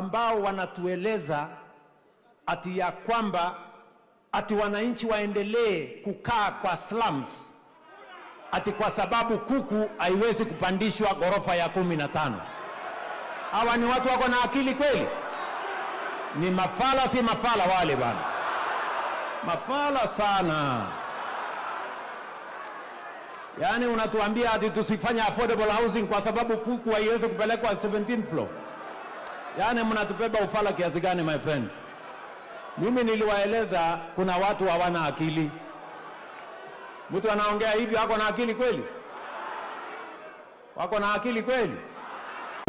ambao wanatueleza ati ya kwamba ati wananchi waendelee kukaa kwa slums ati kwa sababu kuku haiwezi kupandishwa ghorofa ya 15. Hawa ni watu wako na akili kweli? Ni mafala, si mafala wale bana? Mafala sana. Yaani unatuambia ati tusifanye affordable housing kwa sababu kuku haiwezi kupelekwa 17th floor. Yaani mnatubeba ufala kiasi gani my friends? Mimi niliwaeleza kuna watu hawana akili. Mtu anaongea hivi wako na akili kweli? Wako na akili kweli?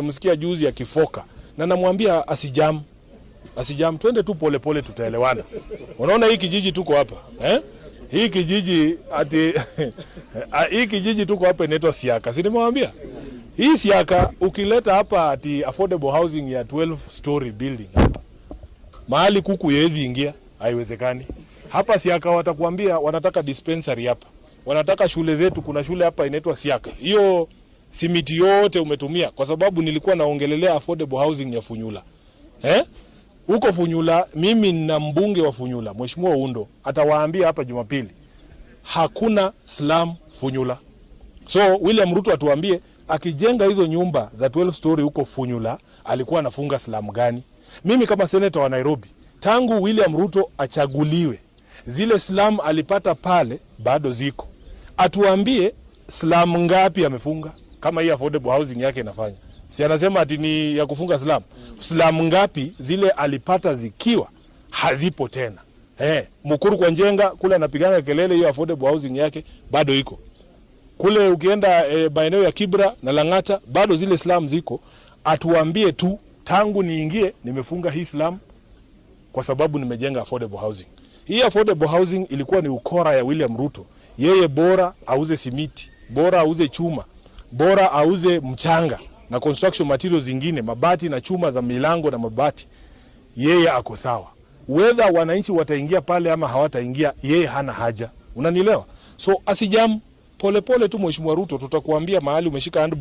Msikia juzi ya kifoka na namwambia asijam, twende tu pole pole tutaelewana. Unaona hii kijiji tuko hapa, hii kijiji ati hii kijiji tuko hapa inaitwa Siaka. Si nimemwambia? Hii Siaka ukileta hapa ati affordable housing ya 12 story building hapa, mahali kuku yezi ingia, haiwezekani. Hapa Siaka watakuambia wanataka dispensary hapa. Wanataka shule zetu, kuna shule hapa inaitwa Siaka. Hiyo simiti yote umetumia kwa sababu nilikuwa naongelelea affordable housing ya Funyula. Huko Funyula mimi na mbunge wa Funyula, Mheshimiwa Undo, atawaambia hapa Jumapili hakuna slum Funyula. So William Ruto atuambie akijenga hizo nyumba za 12 story huko Funyula alikuwa anafunga slum gani? Mimi kama senator wa Nairobi, tangu William Ruto achaguliwe, zile slum alipata pale bado ziko. Atuambie slum ngapi amefunga kama hii affordable housing yake inafanya. Si anasema ati ni ya kufunga slum. Slum ngapi zile alipata zikiwa hazipo tena. Mukuru kwa Njenga kule anapigana kelele, hiyo affordable housing yake bado iko. Kule ukienda maeneo ya Kibra na Langata bado zile slum ziko. Atuambie tu tangu niingie nimefunga hii slum kwa sababu nimejenga affordable housing. Hii affordable housing ilikuwa ni ukora ya William Ruto. Yeye bora auze simiti, bora auze chuma, bora auze mchanga na construction materials zingine, mabati na chuma za milango na mabati. Yeye ako sawa. Whether wananchi wataingia pale ama hawataingia, yeye hana haja. Unanielewa? So asijam, pole pole tu Mheshimiwa Ruto, tutakuambia mahali umeshika handball.